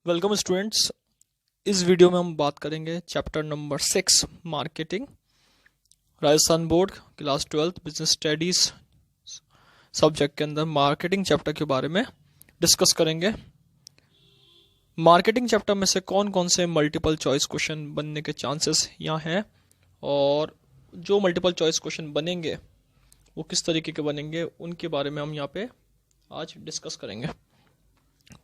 Welcome students. इस video में हम बात करेंगे chapter number 6 marketing, Rajasthan board class 12 business studies subject के अंदर मार्केटिंग चैप्टर के बारे में डिस्कस करेंगे। मार्केटिंग चैप्टर में से कौन कौन से मल्टीपल चॉइस क्वेश्चन बनने के चांसेस यहाँ हैं और जो मल्टीपल चॉइस क्वेश्चन बनेंगे वो किस तरीके के बनेंगे उनके बारे में हम यहाँ पे आज डिस्कस करेंगे।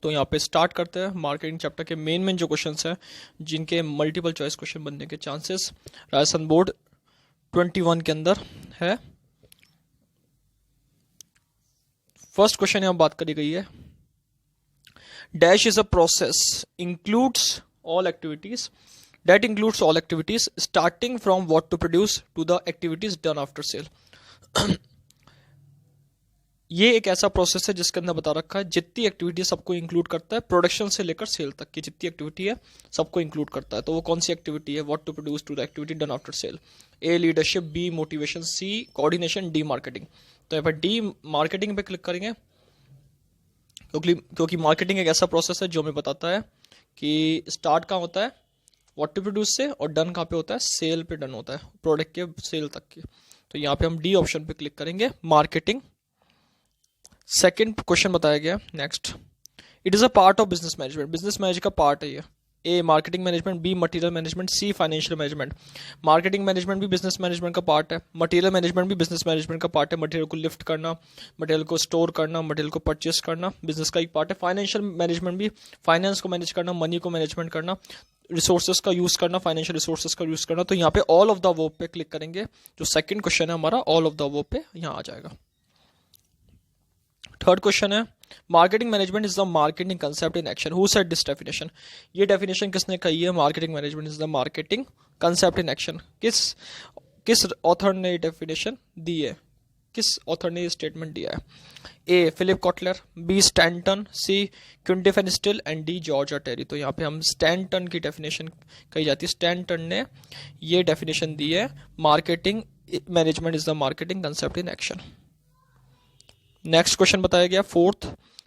तो यहाँ पे स्टार्ट करते हैं। मार्केटिंग चैप्टर के मेन जो क्वेश्चंस हैं जिनके मल्टीपल चॉइस क्वेश्चन बनने के चांसेस राजस्थान बोर्ड 21 के अंदर है। फर्स्ट क्वेश्चन यहाँ बात करी गई है, dash is a process includes all activities that includes all activities starting from what to produce to the activities done after sale. ये एक ऐसा प्रोसेस है जिसके अंदर बता रखा है जितनी एक्टिविटी सबको इंक्लूड करता है, प्रोडक्शन से लेकर सेल तक की जितनी एक्टिविटी है सबको इंक्लूड करता है। तो वो कौन सी एक्टिविटी है? What to produce to the activity done after sale. A leadership, B motivation, C coordination, D marketing. तो यहाँ पर डी मार्केटिंग पे क्लिक करेंगे क्योंकि मार्केटिंग एक ऐसा प्रोसेस है जो हमें बताता है कि स्टार्ट कहाँ होता है व्हाट टू प्रोड्यूस से और डन कहाँ पे होता है, सेल पे डन होता है, प्रोडक्ट के सेल तक की। तो यहाँ पे हम डी ऑप्शन पे क्लिक करेंगे, मार्केटिंग। सेकेंड क्वेश्चन बताया गया next, it is a part of business management. Business management का पार्ट है ये। ए मर्केटिंग मैनेजमेंट, बी मटेरियल मैनेजमेंट, सी फाइनेंशियल मैनेजमेंट। मार्केटिंग मैनेजमेंट भी बिजनेस मैनेजमेंट का पार्ट है, मटेरियल मैनेजमेंट भी बिजनेस मैनेजमेंट का पार्ट है। मटेरियल को लिफ्ट करना, मटेरियल को स्टोर करना, मटेरियल को परचेस करना बिजनेस का एक पार्ट है। फाइनेंशियल मैनेजमेंट भी फाइनेंस को मैनेज करना, मनी को मैनेजमेंट करना, रिसोर्सेज का यूज करना, फाइनेंशियल रिसोर्सेज का यूज करना। तो यहाँ पे ऑल ऑफ द वर्ब पे क्लिक करेंगे। जो सेकंड क्वेश्चन है हमारा ऑल ऑफ द वर्ब पे यहाँ आ जाएगा। थर्ड क्वेश्चन है, marketing management is the marketing concept in action. Who said this definition? ये डेफिनेशन किसने कही है? Marketing management is the marketing concept in action. किस ऑथर ने ये डेफिनेशन दी है? किस ऑथर ने ये स्टेटमेंट दिया है? A Philip Kotler, B Stanton, C क्विंटी फैन Still and D George Terry. तो यहाँ पे हम स्टैंटन की डेफिनेशन कही जाती है। स्टैंटन ने ये डेफिनेशन दी है, marketing management is the marketing concept in action. Next question बताया गया fourth,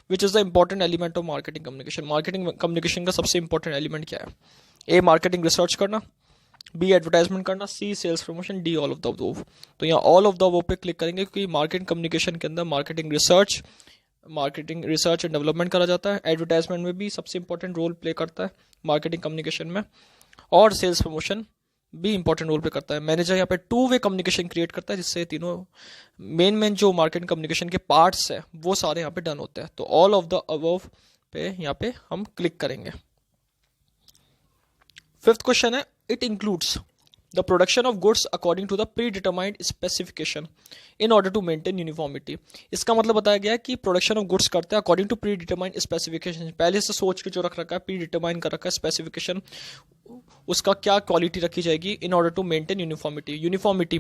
which is the important element of marketing communication. Marketing communication का सबसे इंपॉर्टेंट एलिमेंट क्या है? ए मार्केटिंग रिसर्च करना, बी एडवर्टाइजमेंट करना, C sales promotion, D all of the above. तो यहाँ ऑल ऑफ द अबव पे क्लिक करेंगे क्योंकि मार्केटिंग कम्युनिकेशन के अंदर मार्केटिंग रिसर्च एंड डेवलपमेंट करा जाता है। एडवर्टाइजमेंट में भी सबसे इंपॉर्टेंट रोल प्ले करता है मार्केटिंग कम्युनिकेशन में, और सेल्स प्रमोशन भी इंपॉर्टेंट रोल प्ले करता है। मैनेजर यहाँ पे टू वे कम्युनिकेशन क्रिएट करता है जिससे तीनों मेन जो मार्केटिंग कम्युनिकेशन के पार्ट्स है वो सारे यहाँ पे डन होते हैं। तो ऑल ऑफ द अबव पे यहाँ पे हम क्लिक करेंगे। फिफ्थ क्वेश्चन है, it includes the production of goods according to the predetermined specification in order to maintain uniformity. इसका मतलब बताया गया है कि प्रोडक्शन ऑफ गुड्स करते हैं according to predetermined specification. पहले से सोच के जो रख रखा है, प्री डिटरमाइन कर रखा है स्पेसिफिकेशन, उसका क्या क्वालिटी रखी जाएगी in order to maintain uniformity. Uniformity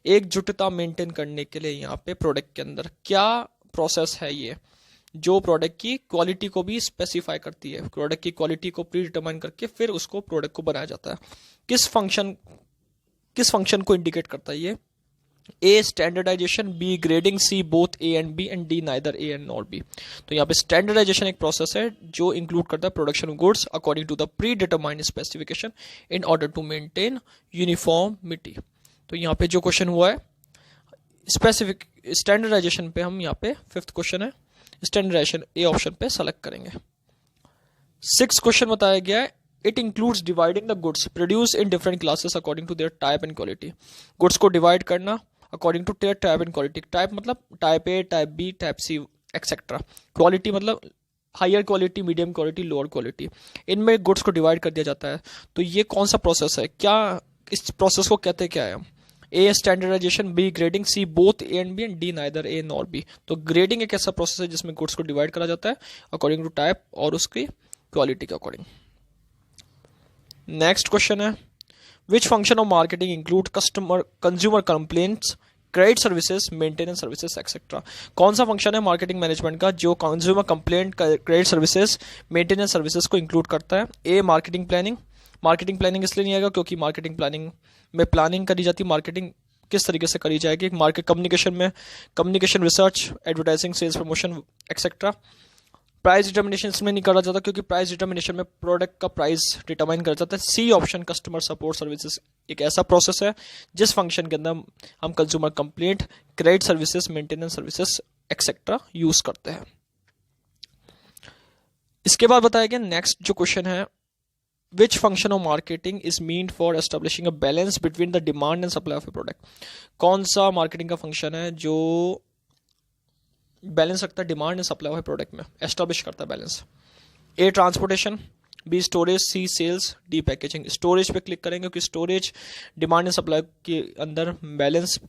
एकजुटता मेंटेन करने के लिए यहाँ पे प्रोडक्ट के अंदर क्या प्रोसेस है ये जो प्रोडक्ट की क्वालिटी को भी स्पेसिफाई करती है। प्रोडक्ट की क्वालिटी को प्री डिटरमाइन करके फिर उसको प्रोडक्ट को बनाया जाता है। किस फंक्शन को इंडिकेट करता है ये? A standardisation, B grading, C both A and B and D neither A and not B. तो यहाँ पे स्टैंडर्डाइजेशन एक प्रोसेस है जो इंक्लूड करता है production of goods according to the predetermined specification in order to maintain uniformity. तो यहाँ पे जो क्वेश्चन हुआ है स्पेसिफिक स्टैंडर्डाइजेशन पे, हम यहाँ पे फिफ्थ क्वेश्चन है स्टैंडर्डाइजेशन, ए ऑप्शन पे सेलेक्ट करेंगे। सिक्स क्वेश्चन बताया गया है, it includes dividing the goods produce in different classes according to their type and quality. Goods को डिवाइड करना according to their type and quality. Type मतलब type A, type B, type C etcetera. Quality मतलब higher quality, medium quality, lower quality. इनमें goods को divide कर दिया जाता है। तो ये कौन सा प्रोसेस है? क्या इस प्रोसेस को कहते क्या है? A standardisation, B grading, C both A and B and D neither A nor B. तो ग्रेडिंग एक ऐसा प्रोसेस है जिसमें गुड्स को डिवाइड करा जाता है अकॉर्डिंग टू टाइप और उसकी क्वालिटी के अकॉर्डिंग। नेक्स्ट क्वेश्चन है, which function of marketing include consumer complaints, credit services, maintenance services etcetera. कौन सा फंक्शन है मार्केटिंग मैनेजमेंट का जो consumer complaint, credit services, maintenance services को इंक्लूड करता है? A marketing planning. Marketing planning इसलिए नहीं आएगा क्योंकि मार्केटिंग प्लानिंग में प्लानिंग करी जाती है, मार्केटिंग किस तरीके से करी जाएगी, मार्केट कम्युनिकेशन में communication research, advertising, sales promotion etcetera. Price determination इसमें नहीं करा जाता क्योंकि प्राइस डिटर्मिनेशन में प्रोडक्ट का प्राइस डिटरमाइन करा जाता है। C option customer support services एक ऐसा प्रोसेस है जिस फंक्शन के अंदर हम consumer complaint, credit services, maintenance services etcetera use करते हैं। इसके बाद बताया गया नेक्स्ट जो क्वेश्चन है, which function of marketing is meant for establishing a balance between the demand and supply of A product. कौन सा मार्केटिंग का फंक्शन है जो बैलेंस रखता है demand and supply of A product में, एस्टेब्लिश करता है बैलेंस। ए ट्रांसपोर्टेशन, बी स्टोरेज, सी सेल्स, डी पैकेजिंग। स्टोरेज पे क्लिक करेंगे क्योंकि स्टोरेज डिमांड एंड सप्लाई के अंदर बैलेंस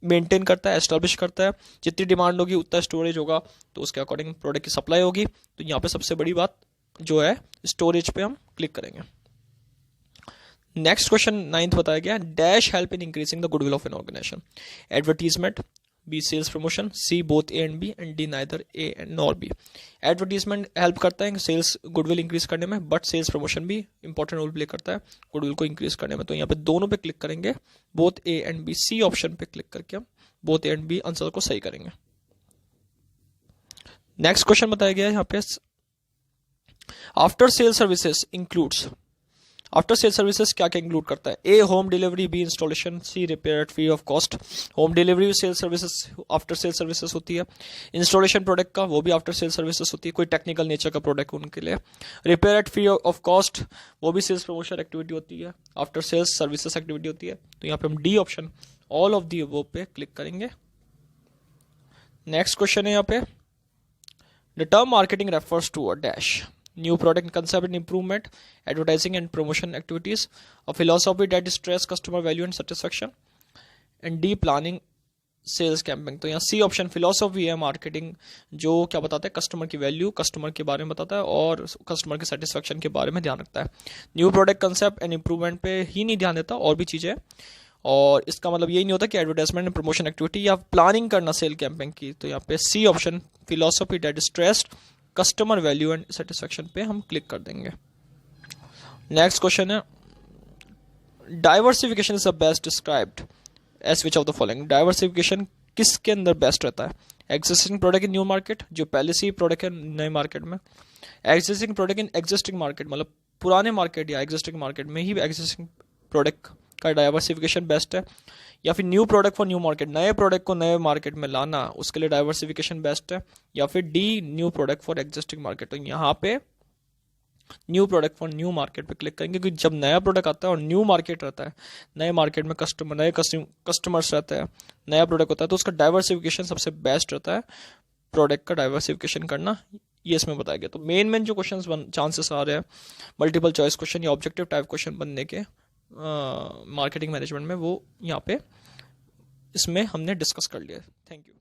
मेंटेन करता है, एस्टेब्लिश करता है। जितनी डिमांड होगी उतना स्टोरेज होगा तो उसके अकॉर्डिंग प्रोडक्ट की सप्लाई होगी। तो यहाँ पे सबसे बड़ी बात जो है स्टोरेज पे हम क्लिक करेंगे। नेक्स्ट क्वेश्चन 9th बताया गया, dash help in increasing the goodwill of an organisation. Advertisement, B sales promotion, C both A and B and D neither A and nor B. Advertisement help करता है sales goodwill increase करने में, but sales promotion भी important role play करता है goodwill को increase करने में। तो यहाँ पे दोनों पे क्लिक करेंगे, both A and B. C option पे क्लिक करके हम both A and B answer को सही करेंगे। नेक्स्ट क्वेश्चन बताया गया है यहाँ पे, after sale services includes. After sale services क्या क्या इंक्लूड करता है? A home delivery, B installation, C repair at free of cost. Home delivery sale services after sale services होती है। इंस्टॉलेशन प्रोडक्ट का वो भी आफ्टर सेल सर्विसेज होती है, कोई टेक्निकल नेचर का प्रोडक्ट उनके लिए। Repair at free of cost वो भी सेल्स प्रमोशन एक्टिविटी होती है, आफ्टर सेल्स सर्विसेज एक्टिविटी होती है। तो यहाँ पे हम D option all of the वो पे क्लिक करेंगे। नेक्स्ट क्वेश्चन है यहाँ पे, the term marketing refers to a dash. New product concept and improvement, advertising and promotion activities, a philosophy that stress customer value and satisfaction, and D planning sales campaign. तो यहाँ C option philosophy है marketing, जो क्या बताता है customer की value, customer के बारे में बताता है और कस्टमर के सेटिस्फेक्शन के बारे में ध्यान रखता है। New product concept and improvement पे ही नहीं ध्यान देता, और भी चीज़ें। और इसका मतलब यही नहीं होता कि एडवर्टाइजमेंट एंड प्रमोशन एक्टिविटी या प्लानिंग करना सेल कैंपिंग की। तो यहाँ पे C option philosophy that stressed customer value and satisfaction पे हम क्लिक कर देंगे। नेक्स्ट क्वेश्चन है, diversification is the best described as which of the following. Diversification किसके अंदर बेस्ट रहता है? Existing product in new market, जो पहले से ही प्रोडक्ट है नए मार्केट में। Existing product in existing market, मतलब पुराने मार्केट या एग्जिस्टिंग मार्केट में ही एग्जिस्टिंग प्रोडक्ट का डाइवर्सिफिकेशन बेस्ट है। या फिर new product for new market, नए प्रोडक्ट को नए मार्केट में लाना, उसके लिए डाइवर्सिफिकेशन बेस्ट है। या फिर D new product for existing market. तो यहाँ पे new product for new market पे क्लिक करेंगे क्योंकि जब नया प्रोडक्ट आता है और न्यू मार्केट रहता है, नए मार्केट में नए कस्टमर्स रहते हैं, नया प्रोडक्ट होता है, तो उसका डाइवर्सिफिकेशन सबसे बेस्ट रहता है, प्रोडक्ट का डाइवर्सिफिकेशन करना। ये इसमें बताया गया। तो मेन जो क्वेश्चन चांसेस आ रहे हैं मल्टीपल चॉइस क्वेश्चन या ऑब्जेक्टिव टाइप क्वेश्चन बनने के मार्केटिंग मैनेजमेंट में, वो यहाँ पे इसमें हमने डिस्कस कर लिया। Thank you.